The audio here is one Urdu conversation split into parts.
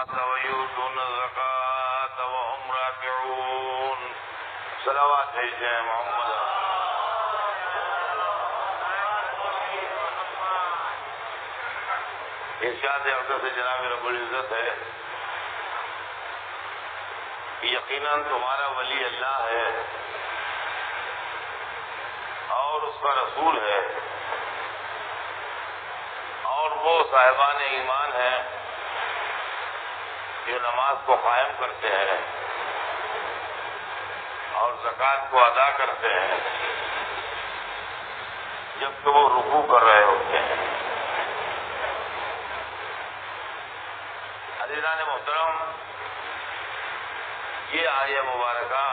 الصلاة ويؤتون الزكاة وهم راكعون صلوات بھیجیں محمد. ارشاد اقدس جناب رب العزت ہے کہ یقیناً تمہارا ولی اللہ ہے اور اس کا رسول ہے اور وہ صاحبان ایمان ہیں جو نماز کو قائم کرتے ہیں اور زکوٰۃ کو ادا کرتے ہیں جب کہ وہ رکوع کر رہے ہوتے ہیں. عزیزان محترم، یہ آیہ مبارکہ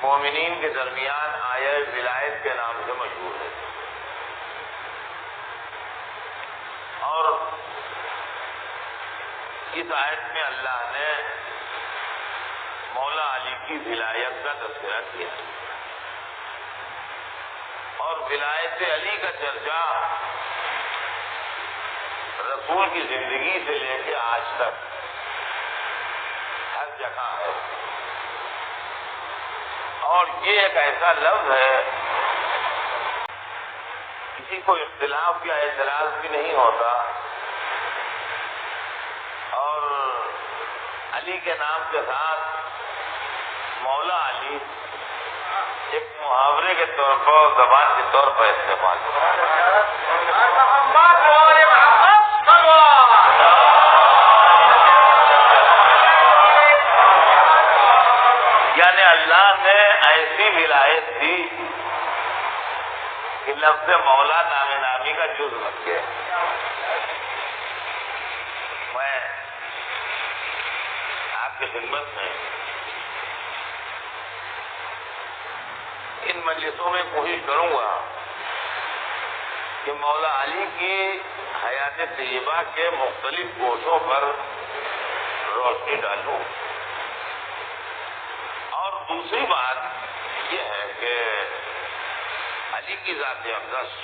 مومنین کے درمیان آیہ ولایت کے نام سے مشہور ہے اور اس آیت میں اللہ نے مولا علی کی ولایت کا تذکرہ کیا اور ولایت علی کا چرچا رسول کی زندگی سے لے کے آج تک ہر جگہ ہے. اور یہ ایک ایسا لفظ ہے کسی کو اختلاف یا اعتراض بھی نہیں ہوتا اور علی کے نام کے ساتھ مولا علی ایک محاورے کے طور پر زبان کے طور پر استعمال ہوتا ہے. یعنی اللہ نے ایسی ولایت دی کہ لفظ مولا نام نامی کا جز بن گیا. میں آپ کی خدمت میں ان مجلسوں میں کوشش کروں گا کہ مولا علی کی حیات طیبہ کے مختلف گوشوں پر روشنی ڈالوں. اور دوسری بات یہ ہے کہ علی کی ذات اقدس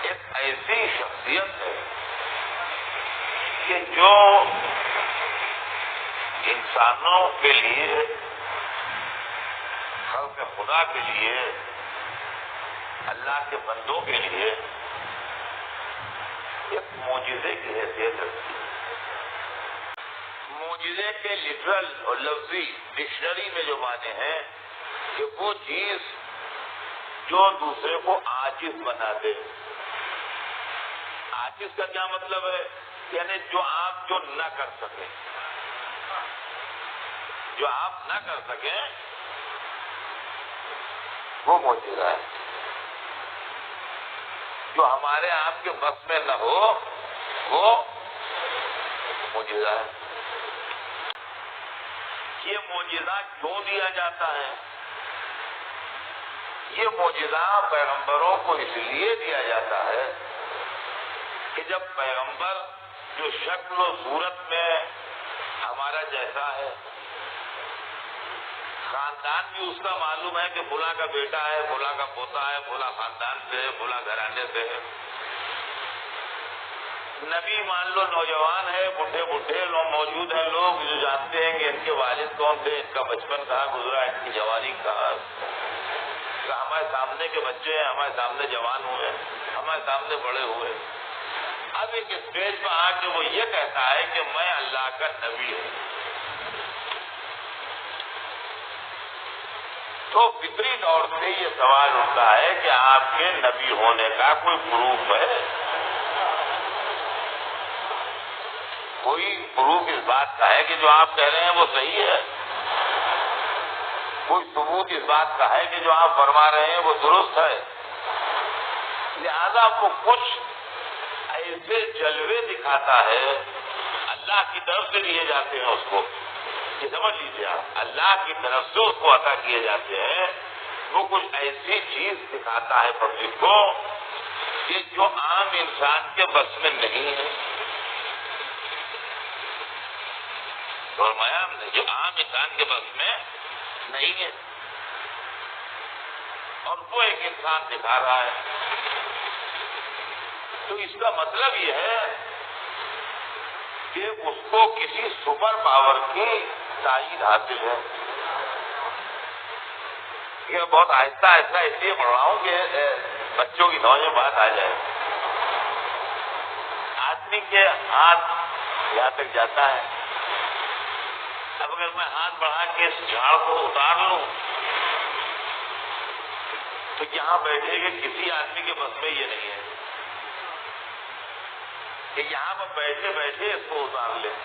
ایک ایسی شخصیت ہے کہ جو انسانوں کے لیے، خلق خدا کے لیے، اللہ کے بندوں کے لیے ایک معجزے کی حیثیت رکھتی ہے. معجزے کے لٹرل اور لفظی ڈکشنری میں جو معنی ہیں کہ وہ چیز جو دوسرے کو عاجز بنا دے. عاجز کا کیا مطلب ہے؟ یعنی جو آپ جو نہ کر سکیں، جو آپ نہ کر سکیں وہ معجزہ ہے. جو ہمارے آپ کے بس میں نہ ہو وہ معجزہ ہے. یہ معجزہ کیوں دیا جاتا ہے؟ یہ معجزہ پیغمبروں کو اس لیے دیا جاتا ہے کہ جب پیغمبر جو شکل و صورت میں ہمارا جیسا ہے، خاندان بھی اس کا معلوم ہے کہ فلاں کا بیٹا ہے، فلاں کا پوتا ہے، فلاں خاندان سے ہے، فلاں گھرانے سے ہے. نبی مان لو نوجوان ہے، بڈھے بڈھے لوگ موجود ہیں، لوگ جو جانتے ہیں کہ ان کے والد کون تھے، ان کا بچپن کہاں گزرا، ان کی جوانی کہاں. ہمارے سامنے کے بچے ہیں، ہمارے سامنے جوان ہوئے، ہمارے سامنے بڑے ہوئے. اب ایک اسٹیج پر آ کے وہ یہ کہتا ہے کہ میں اللہ کا نبی ہوں. تو فطری طور سے یہ سوال اٹھتا ہے کہ آپ کے نبی ہونے کا کوئی پروف ہے؟ کوئی پروف اس بات کا ہے کہ جو آپ کہہ رہے ہیں وہ صحیح ہے؟ کوئی ثبوت اس بات کا ہے کہ جو آپ فرما رہے ہیں وہ درست ہے؟ لہذا وہ کچھ ایسے جلوے دکھاتا ہے، اللہ کی طرف سے لیے جاتے ہیں اس کو. یہ سمجھ لیجیے آپ، اللہ کی طرف سے اس کو عطا کیے جاتے ہیں. وہ کچھ ایسی چیز دکھاتا ہے پبلک کو کہ جو عام انسان کے بس میں نہیں ہے. فرمایا ہم نے جو عام انسان کے بس میں نہیں ہے، اور وہ ایک انسان دکھا رہا ہے. تو اس کا مطلب یہ ہے کہ اس کو کسی سپر پاور کی تائید حاصل ہے. یہ بہت آہستہ آہستہ اس لیے پڑھ رہا ہوں کہ بچوں کی سمجھ میں بات آ جائے. آدمی کے ہاتھ یہاں تک جاتا ہے. اب اگر میں ہاتھ بڑھا کے اس جھاڑ کو اتار لوں تو یہاں بیٹھے کہ کسی آدمی کے بس میں یہ نہیں ہے کہ یہاں پر بیٹھے بیٹھے اس کو اتار لیں.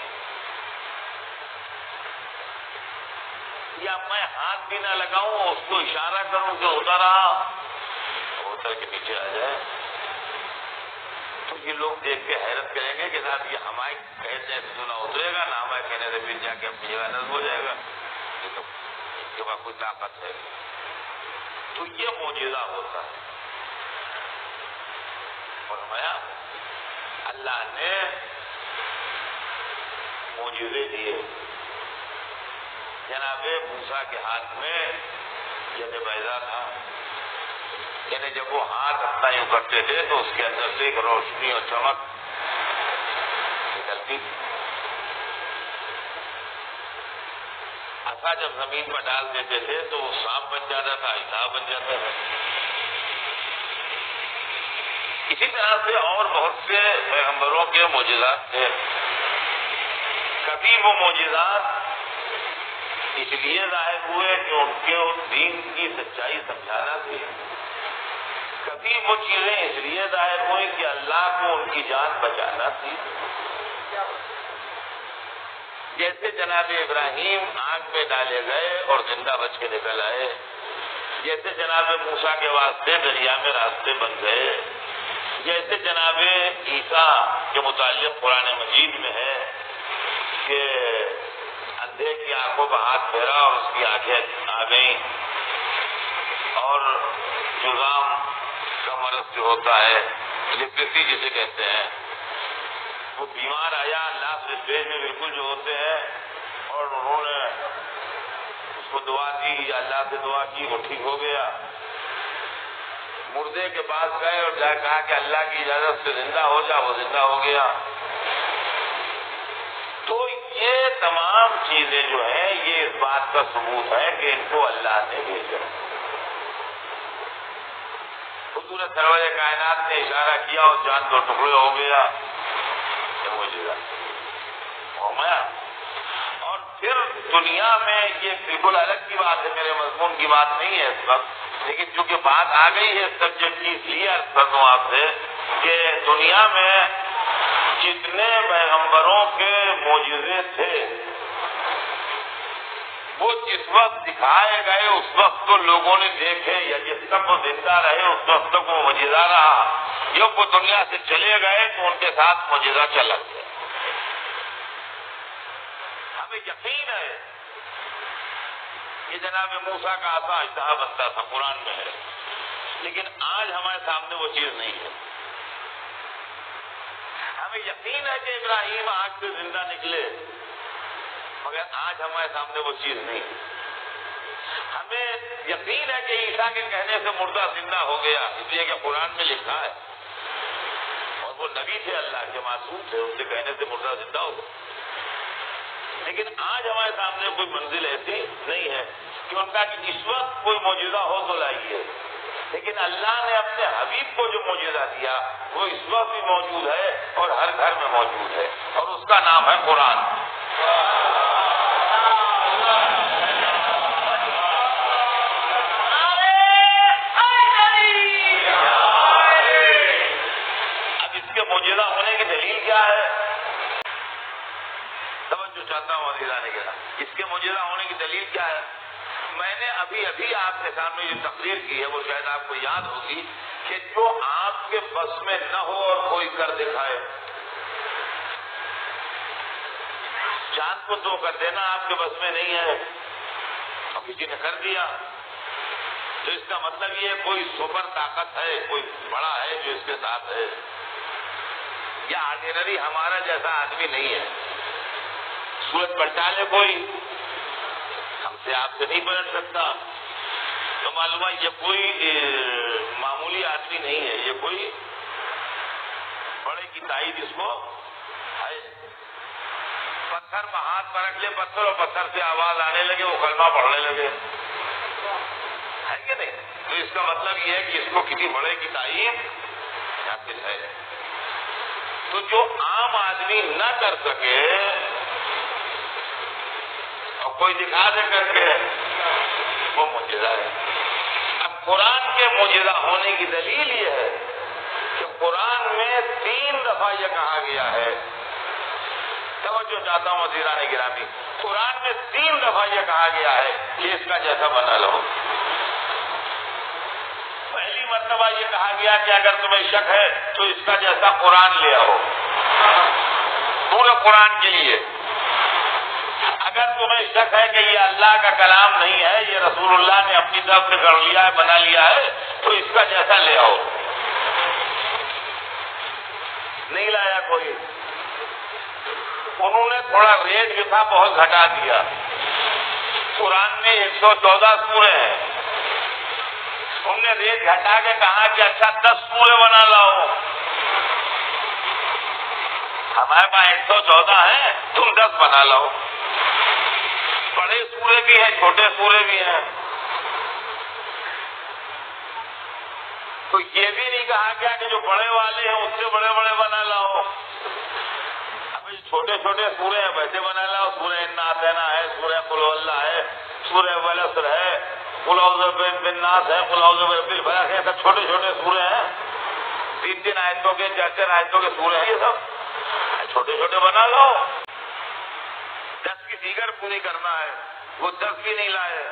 یا میں ہاتھ بھی نہ لگاؤں اس کو اشارہ کروں کہ اترا اتر کے نیچے آ جائے. تو یہ لوگ دیکھ کے حیرت کریں گے کہ صاحب یہ ہمارے کہنے سے تو نہ اترے گا، نہ ہمارے کہنے سے پھر جا کے اپنی جگہ نصب ہو جائے گا. یہ تو اس کے بعد کوئی طاقت ہے. تو یہ معجزہ ہوتا ہے. فرمایا اللہ نے معجزے دیے. جناب موسیٰ کے ہاتھ میں ید بیضا تھا، یعنی جب وہ ہاتھ اپنا یوں کرتے تھے تو اس کے اندر سے ایک روشنی اور چمک نکلتی تھی. عصا جب زمین پر ڈال دیتے تھے تو وہ سانپ بن جاتا تھا، عصا بن جاتا تھا. اسی طرح سے اور بہت سے پیغمبروں کے معجزات تھے. کبھی وہ معجزات اس لیے ظاہر ہوئے کہ ان کے ان دین کی سچائی سمجھانا تھی. کبھی وہ چیزیں اس لیے ظاہر ہوئی کہ اللہ کو ان کی جان بچانا تھی. جیسے جناب ابراہیم آگ میں ڈالے گئے اور زندہ بچ کے نکل آئے، جیسے جناب موسیٰ کے واسطے دریا میں راستے بن گئے، جیسے جناب عیسیٰ کے متعلق قرآن مجید میں ہے کہ اندھے کی آنکھوں پر ہاتھ پھیرا اور اس کی آنکھیں آ گئیں. اور جذام کا مرض جو ہوتا ہے لیپریسی جسے کہتے ہیں، وہ بیمار آیا لاسٹ اسٹیج میں بالکل جو ہوتے ہیں، اور انہوں نے اس کو دعا دی یا اللہ سے دعا کی، وہ ٹھیک ہو گیا. مردے کے پاس گئے اور جا کہا کہ اللہ کی اجازت سے زندہ ہو جا، وہ زندہ ہو گیا. تو یہ تمام چیزیں جو ہیں یہ اس بات کا ثبوت ہے کہ ان کو اللہ نے بھیجا. حضور سرور کائنات نے اشارہ کیا اور جان دو ٹکڑے ہو گیا. یہ معجزہ فرمایا. اور پھر دنیا میں یہ بالکل الگ کی بات ہے، میرے مضمون کی بات نہیں ہے اس وقت، لیکن چونکہ بات آ گئی ہے سبجیکٹ کی اس لیے عرض کر دوں آپ سے کہ دنیا میں جتنے پیغمبروں کے معجزے تھے وہ جس وقت دکھائے گئے اس وقت تو لوگوں نے دیکھے، یا جس تک وہ زندہ رہے اس وقت تک وہ معجزہ رہا. جب وہ دنیا سے چلے گئے تو ان کے ساتھ معجزہ چلا گیا. ہمیں یقین ہے کہ جناب موسیٰ کا عصا اجتہا بنتا تھا، قرآن میں ہے، لیکن آج ہمارے سامنے وہ چیز نہیں ہے. ہمیں یقین ہے کہ ابراہیم آگ سے زندہ نکلے، مگر آج ہمارے سامنے وہ چیز نہیں. ہمیں یقین ہے کہ عیسیٰ کے کہنے سے مردہ زندہ ہو گیا، اس لیے کہ قرآن میں لکھا ہے، اور وہ نبی تھے، اللہ کے معصوم تھے، ان کے کہنے سے مردہ زندہ ہو گیا. لیکن آج ہمارے سامنے کوئی منزل ایسی نہیں ہے کہ ان کا کہ اس وقت کوئی معجزہ ہو تو لائیے. لیکن اللہ نے اپنے حبیب کو جو معجزہ دیا وہ اس وقت بھی موجود ہے اور ہر گھر میں موجود ہے، اور اس کا نام ہے قرآن. اب اس کے معجزہ ہونے کی دلیل کیا ہے؟ توجہ چاہتا ہوں عزیزان کرام، اس کے معجزہ ہونے کی دلیل کیا ہے؟ میں نے ابھی آپ کے سامنے جو تقریر کی ہے وہ شاید آپ کو یاد ہوگی کہ جو آپ کے بس میں نہ ہو اور کوئی کر دکھائے. چاند کو تو کر دینا آپ کے بس میں نہیں ہے اور کسی نے کر دیا، تو اس کا مطلب یہ کوئی سپر طاقت ہے، کوئی بڑا ہے جو اس کے ساتھ ہے. یا آرڈینری ہمارا جیسا آدمی نہیں ہے. سورج پلٹا لے کوئی، ہم سے آپ سے نہیں پلٹ سکتا. تو معلوم ہے یہ کوئی معمولی آدمی نہیں ہے، یہ کوئی تائید اس کو ہے. پتھر میں ہاتھ پر رکھ لے پتھر اور پتھر سے آواز آنے لگے وہ کلمہ پڑھنے لگے ہے کہ نہیں؟ تو اس کا مطلب یہ ہے کہ اس کو کسی بڑے کی تائید حاصل ہے. تو جو عام آدمی نہ کر سکے اور کوئی دکھا دے کر کے وہ معجزہ ہے. اب قرآن کے معجزہ ہونے کی دلیل یہ ہے کہ قرآن میں 3 دفعہ یہ کہا گیا ہے. توجہ چاہتا ہوں وزیران گرامی، قرآن میں 3 دفعہ یہ کہا گیا ہے کہ اس کا جیسا بنا لو. پہلی مرتبہ یہ کہا گیا کہ اگر تمہیں شک ہے تو اس کا جیسا قرآن لے آؤ پورے قرآن کے لیے. اگر تمہیں شک ہے کہ یہ اللہ کا کلام نہیں ہے، یہ رسول اللہ نے اپنی طرف سے کر لیا ہے، بنا لیا ہے، تو اس کا جیسا لے آؤ. نہیں لایا کوئی. انہوں نے تھوڑا ریٹ جو تھا بہت گھٹا دیا. قرآن میں 114 سورے ہیں، ہم نے ریٹ گھٹا کے کہا کہ اچھا 10 سورے بنا لاؤ. ہمارے پاس 114 ہیں، تم 10 بنا لاؤ. بڑے سورے بھی ہیں، چھوٹے سورے بھی ہیں. تو یہ بھی نہیں کہا گیا کہ جو بڑے والے ہیں اس سے بڑے بڑے بنا لاؤ. ابھی چھوٹے چھوٹے سورے ہیں ویسے بنا لاؤ. سورہ انا اعطینہ ہے، سورہ قل هو اللہ ہے، سورہ والعصر ہے، قل اعوذ برب الناس ہے، قل اعوذ برب الفلق ہے. سب چھوٹے چھوٹے سورے ہیں، 3 آیتوں کے 4 آیتوں کے سورے ہیں. یہ سب چھوٹے چھوٹے بنا لاؤ. 10 کی دیگر پوری کرنا ہے، وہ 10 بھی نہیں لائے.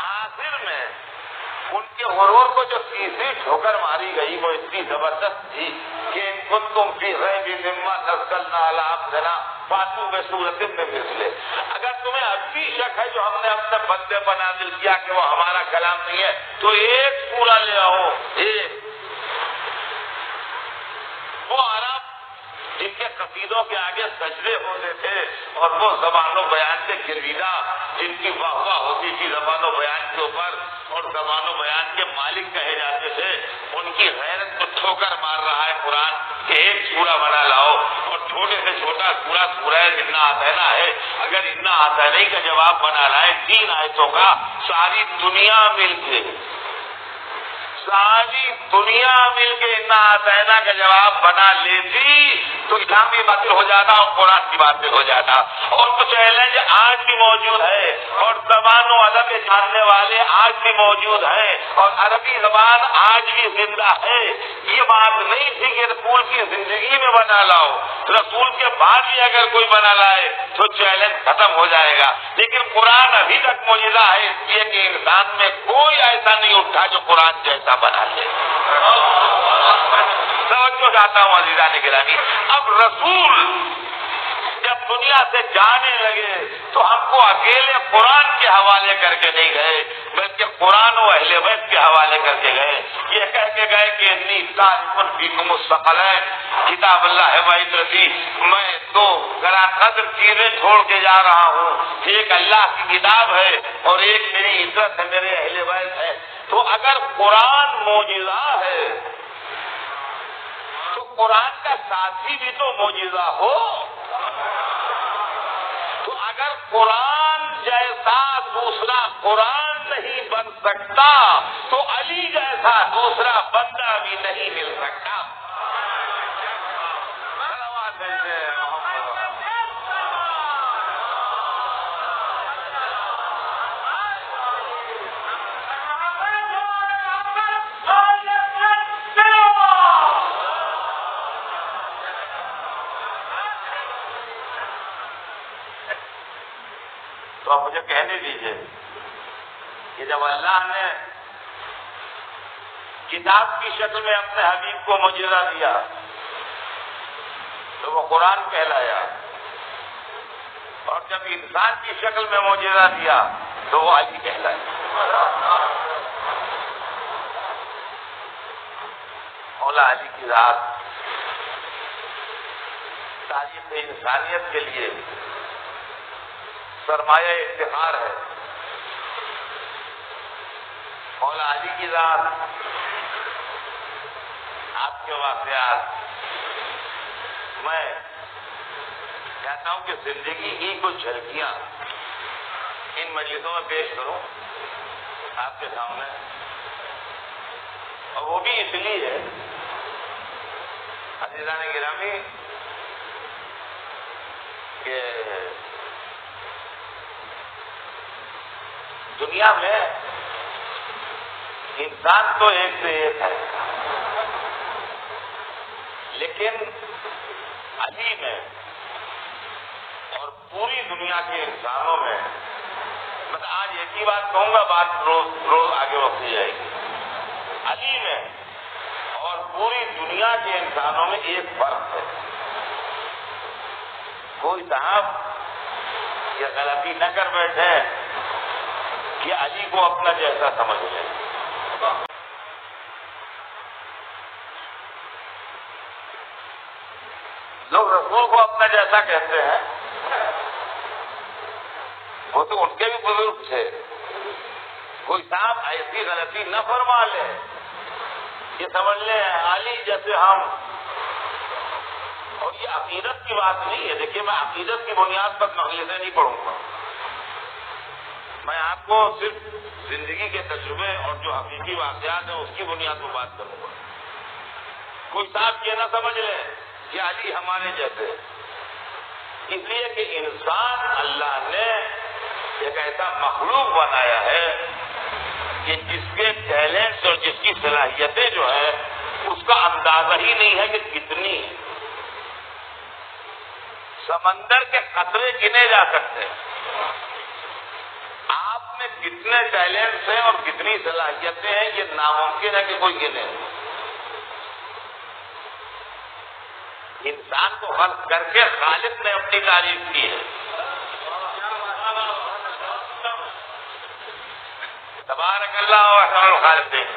آخر میں ان کے غرور کو جو تیسری ٹھوکر ماری گئی وہ اتنی زبردست تھی کہ ان کنتم فی ریب مما نزلنا علی عبدنا فاتوا بسورۃ من مثلہ. اگر تمہیں اب بھی شک ہے جو ہم نے اپنے بندے پر نازل کیا کہ وہ ہمارا کلام نہیں ہے تو ایک سورہ لے آؤ. ایک وہ عرب جن کے قصیدوں کے آگے سجدے ہوتے تھے اور وہ زبان و بیان سے گرویدہ جن کی واہ واہ ہوتی تھی زبان و بیان کے اوپر اور زبان و بیان کے مالک کہے جاتے تھے، ان کی غیرت کو ٹھوکر مار رہا ہے قرآن کہ ایک سورہ بنا لاؤ. اور چھوٹے سے چھوٹا سورہ سورہ انا اعطینہ ہے. اگر انا اعطینہ کا جواب بنا لائے 3 آیتوں کا، ساری دنیا مل کے انا اعطینہ کا جواب بنا لیتی تو اسلام بھی باطل ہو جاتا اور قرآن بھی باطل ہو جاتا. اور تو چیلنج آج بھی موجود ہے اور زبان و ادب جاننے والے آج بھی موجود ہیں اور عربی زبان آج بھی زندہ ہے. یہ بات نہیں تھی کہ رسول کی زندگی میں بنا لاؤ، رسول کے بعد بھی اگر کوئی بنا لائے تو چیلنج ختم ہو جائے گا. لیکن قرآن ابھی تک معجزہ ہے اس لیے کہ انسان میں کوئی ایسا نہیں اٹھا جو قرآن جیسا بنا لے. توجہ چاہتا ہوں عزیزان گرامی. اب رسول جب دنیا سے جانے لگے تو ہم کو اکیلے قرآن کے حوالے کر کے نہیں گئے بلکہ قرآن و اہل بیت کے حوالے کر کے گئے. یہ کہہ کے گئے کہ انی تارک فیکم الثقلین کتاب اللہ و عترتی، میں 2 گراں قدر چیزیں چھوڑ کے جا رہا ہوں. ایک اللہ کی کتاب ہے اور ایک میری عزت ہے، میرے اہل بیت ہے. تو اگر قرآن معجزہ ہے تو قرآن کا ساتھی بھی تو معجزہ ہو. تو اگر قرآن جیسا دوسرا قرآن نہیں بن سکتا تو علی جیسا دوسرا بندہ بھی نہیں مل سکتا. تو آپ مجھے کہنے دیجئے کہ جب اللہ نے کتاب کی شکل میں اپنے حبیب کو معجزہ دیا تو وہ قرآن کہلایا، اور جب انسان کی شکل میں معجزہ دیا تو وہ علی کہلایا. مولا علی کی ذات تاریخ انسانیت کے لیے سرمایہ افتخار ہے. مولا علی کی ذات، آپ کے واقعات میں چاہتا ہوں کہ زندگی کی کچھ جھلکیاں ان مجلسوں میں پیش کروں آپ کے سامنے، اور وہ بھی اس لیے عزیزان گرامی کہ دنیا میں انسان تو ایک سے ایک ہے، لیکن علی میں اور پوری دنیا کے انسانوں میں، مطلب آج ایک ہی بات کہوں گا، بات روز آگے بڑھتی جائے گی، علی میں اور پوری دنیا کے انسانوں میں ایک فرق ہے۔ کوئی صاحب یہ غلطی نہ کر بیٹھے کہ علی کو اپنا جیسا سمجھ لیں۔ لوگ رسول کو اپنا جیسا کہتے ہیں، وہ تو ان کے بھی بزرگ تھے، کوئی صاحب ایسی غلطی نہ فرما لے یہ سمجھ لیں علی جیسے ہم، اور یہ عقیدت کی بات نہیں ہے۔ دیکھیے میں عقیدت کی بنیاد پر مجلسیں نہیں پڑھوں گا، میں آپ کو صرف زندگی کے تجربے اور جو حقیقی واقعات ہیں اس کی بنیاد پر بات کروں گا۔ کوئی صاحب یہ نہ سمجھ لے کہ علی ہمارے جیسے، اس لیے کہ انسان اللہ نے ایک ایسا مخلوق بنایا ہے کہ جس کے ٹیلنٹس اور جس کی صلاحیتیں جو ہیں اس کا اندازہ ہی نہیں ہے کہ کتنی ہے۔ سمندر کے قطرے گنے جا سکتے ہیں، آپ میں کتنے ٹیلنٹس ہیں اور کتنی صلاحیتیں ہیں یہ ناممکن ہے کہ کوئی گنے۔ انسان کو خلق کر کے خالق نے اپنی تعریف کی ہے۔ تبارک اللہ و احسن الخالقین۔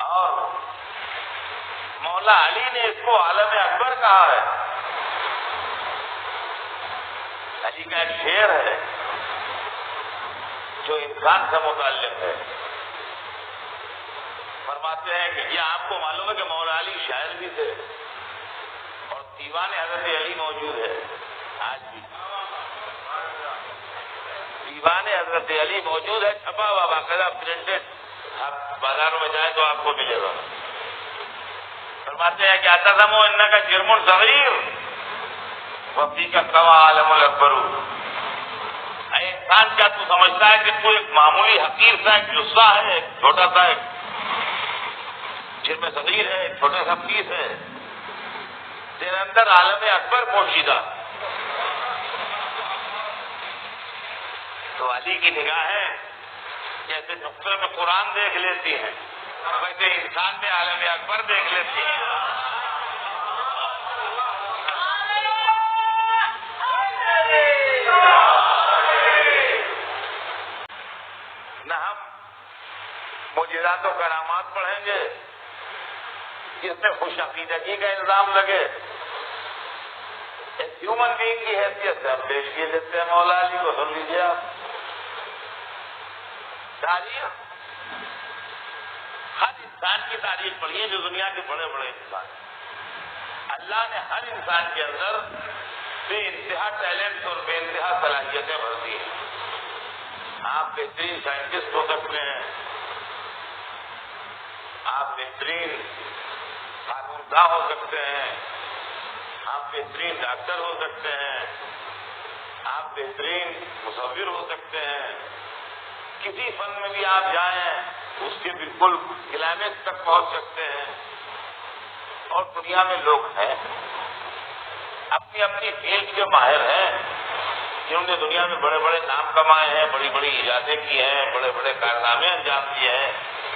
اور مولا علی نے اس کو عالم اکبر کہا ہے۔ علی کا ایک شعر ہے جو انسان سے متعلق ہے، فرماتے ہیں کہ یہ آپ کو معلوم ہے کہ مولا علی شاعر بھی تھے اور دیوان حضرت علی موجود ہے، آج بھی دیوان حضرت علی موجود ہے، چھپا ہوا باقاعدہ پرنٹڈ، آپ بازاروں میں جائیں تو آپ کو ملے گا۔ فرماتے ہیں کہ اتزمو انک جرم صغیر وفیک استوی عالم الاکبر۔ اے انسان کیا تو سمجھتا ہے کہ تو ایک معمولی حقیر سا ایک جزا ہے، ایک چھوٹا سا ایک جرم صغیر ہے، ایک چھوٹا سا پیس ہے، تیرے اندر عالم اکبر پوشیدہ۔ تو علی کی نگاہیں جیسے نقطے میں قرآن دیکھ لیتی ہیں ویسے انسان میں عالم اکبر دیکھ لیتی ہیں۔ نہ ہم معجزات و کرامات پڑھیں گے جس میں خوش عقیدگی کا الزام لگے، ایک ہیومن بینگ کی حیثیت سے ہم پیش کیے دیتے ہیں مولا علی کو۔ سن لیجیے آپ، تاریخ ہر انسان کی تاریخ پڑھیے جو دنیا کے بڑے بڑے انسان، اللہ نے ہر انسان کے اندر بے انتہا ٹیلنٹ اور بے انتہا صلاحیتیں بھر دی ہیں۔ آپ بہترین سائنٹسٹ ہو سکتے ہیں، آپ بہترین قانون داں ہو سکتے ہیں، آپ بہترین ڈاکٹر ہو سکتے ہیں، آپ بہترین مصور ہو سکتے ہیں، کسی فن میں بھی آپ جائیں اس کے بالکل کلائمیکس تک پہنچ سکتے ہیں۔ اور دنیا میں لوگ ہیں اپنی اپنی فیلڈ کے ماہر ہیں جنہوں نے دنیا میں بڑے بڑے نام کمائے ہیں، بڑی بڑی ایجادیں کی ہیں، بڑے بڑے کارنامے انجام دیے ہیں۔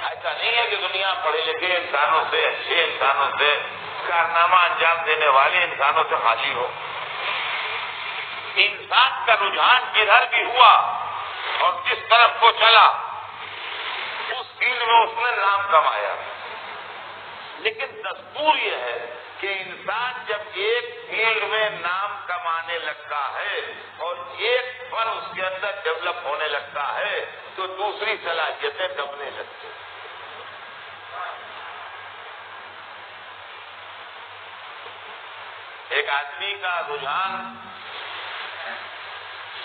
ایسا نہیں ہے کہ دنیا پڑھے لکھے انسانوں سے، اچھے انسانوں سے، کارنامہ انجام دینے والے انسانوں سے خالی ہو۔ انسان کا رجحان جدھر بھی ہوا اور جس طرف کو چلا اس فیلڈ میں اس نے نام کمایا، لیکن دستور یہ ہے کہ انسان جب ایک فیلڈ میں نام کمانے لگتا ہے اور ایک فن اس کے اندر ڈیولپ ہونے لگتا ہے تو دوسری صلاحیتیں دبنے لگتی ہیں۔ ایک آدمی کا رجحان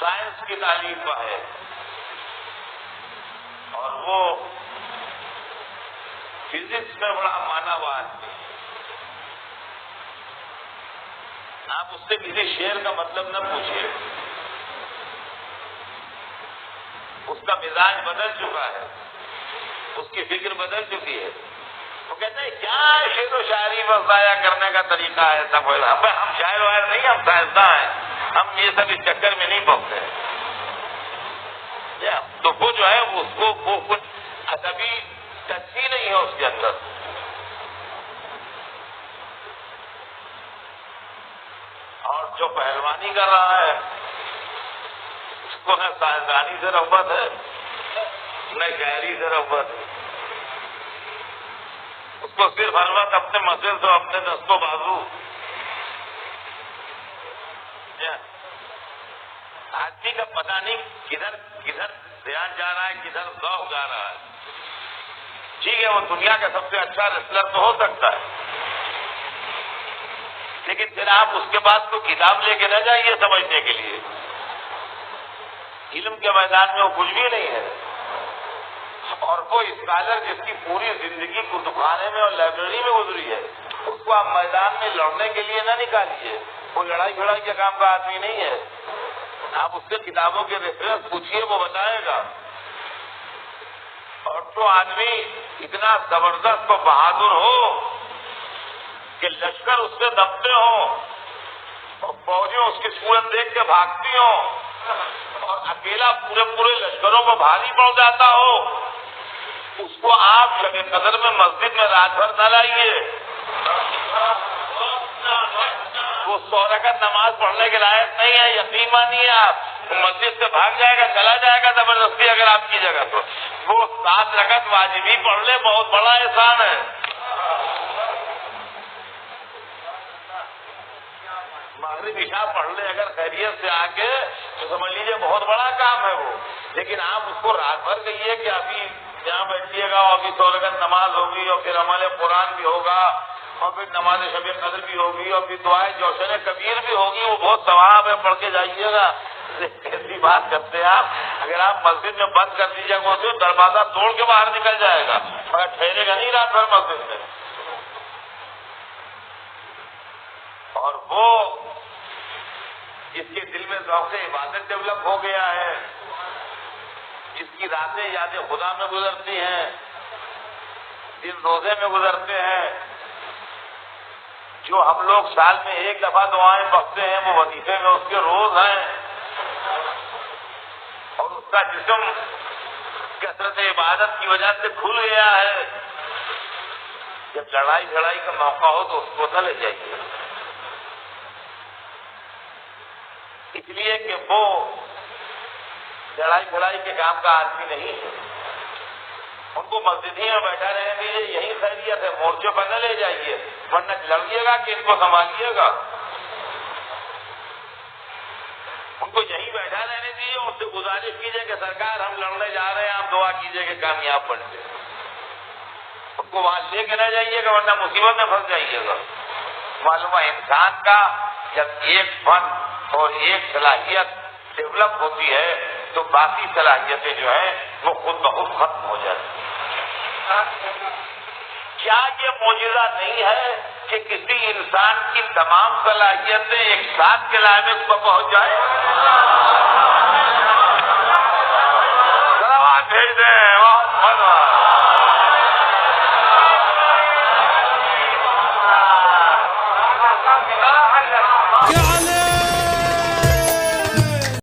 سائنس کی تعلیم کا ہے اور وہ فزکس میں بڑا مانا ہوا آدمی. آپ اس سے کسی شعر کا مطلب نہ پوچھیے، اس کا مزاج بدل چکا ہے، اس کی فکر بدل چکی ہے. وہ کہتے ہیں کیا شعر و شاعری میں ضائع کرنے کا طریقہ ہے سب. ہم شاعر وائر نہیں، ہم سائنسداں ہیں، ہم یہ سب اس چکر میں نہیں پڑتے. تو وہ جو ہے اس کو وہ کچھ ادبی ٹچ ہی نہیں ہے اس کے اندر. اور جو پہلوانی کر رہا ہے اس کو نہ سائنسدانی سے رغبت ہے نہ شاعری سے رغبت ہے. اس کو صرف ہر وقت اپنے مسئلے سے اپنے دست و بازو. آدمی کا پتہ نہیں کدھر کدھر دھیان جا رہا ہے، کدھر ذوق جا رہا ہے. ٹھیک ہے وہ دنیا کا سب سے اچھا ریسلر تو ہو سکتا ہے، لیکن پھر آپ اس کے بعد کوئی کتاب لے کے نہ جائیے سمجھنے کے لیے. علم کے میدان میں وہ کچھ بھی نہیں ہے. اور وہ اسکالر جس کی پوری زندگی کتبخانے میں اور لائبریری میں گزری ہے، اس کو آپ میدان میں لڑنے کے لیے نہ نکالیے. وہ لڑائی جھڑائی کے کام کا آدمی نہیں ہے. آپ اس سے کتابوں کے ریفرنس پوچھیے، وہ بتائے گا. اور جو آدمی اتنا زبردست و بہادر ہو کہ لشکر اس سے دبتے ہوں اور فوجیں اس کی صورت دیکھ کے بھاگتی ہوں اور اکیلا پورے لشکروں کو بھاری پڑ جاتا ہو، اس کو آپ شب قدر میں مسجد میں رات بھر نہ لائیے. وہ 100 رکعت نماز پڑھنے کے لائق نہیں ہے. یقین مانیے آپ مسجد سے بھاگ جائے گا، چلا جائے گا زبردستی اگر آپ کی جگہ تو. وہ 7 رکعت واجبی پڑھ لے، بہت بڑا احسان ہے. مغرب عشاء پڑھ لے اگر خیریت سے آ کے تو سمجھ لیجیے بہت بڑا کام ہے وہ. لیکن آپ اس کو رات بھر کہیے کہ ابھی یہاں بیٹھیے گا اور ابھی 100 رکعت نماز ہوگی اور پھر عمل قرآن بھی ہوگا اور پھر نماز شب قدر بھی ہوگی اور پھر دعائے جوشن کبیر بھی ہوگی، وہ بہت ثواب ہے، پڑھ کے جائیے گا. ایسی بات کرتے ہیں آپ. اگر آپ مسجد میں بند کر دیجیے گا تو دروازہ توڑ کے باہر نکل جائے گا، مگر ٹھہرے گا نہیں رات بھر مسجد میں. اور وہ جس کے دل میں ذوق عبادت ڈیولپ ہو گیا ہے، جس کی راتیں یاد خدا میں گزرتی ہیں، دن روزے میں گزرتے ہیں. جو ہم لوگ سال میں 1 دفعہ دعائیں پڑھتے ہیں وہ وظیفے میں اس کے روز ہیں. اور اس کا جسم کثرت عبادت کی وجہ سے کھل گیا ہے. جب لڑائی جھڑائی کا موقع ہو تو اس کو نہ لے جائیے، اس لیے کہ وہ لڑائی جھڑائی کے کام کا آدمی نہیں ہے. ان کو مسجد ہی میں بیٹھا رہنے دیجیے، یہی خیریت ہے. مورچے پر نہ لے جائیے ورنہ لڑیے گا کہ ان کو سنبھالیے گا. ان کو یہیں بیٹھا رہنے دیجیے، ان سے گزارش کیجیے کہ سرکار ہم لڑنے جا رہے ہیں، آپ دعا کیجیے کہ کامیاب بن جائے. ان کو وہاں لے کے نہ جائیے گا ورنہ مصیبت میں پھنس جائیے گا. معلوم ہے انسان کا جب ایک فن اور ایک صلاحیت ڈیولپ ہوتی ہے تو باقی صلاحیتیں جو ہیں وہ خود بخود ختم ہو جاتی ہیں. کیا یہ معجزہ نہیں ہے کہ کسی انسان کی تمام صلاحیتیں ایک ساتھ کلائمیکس پر پہنچ جائیں؟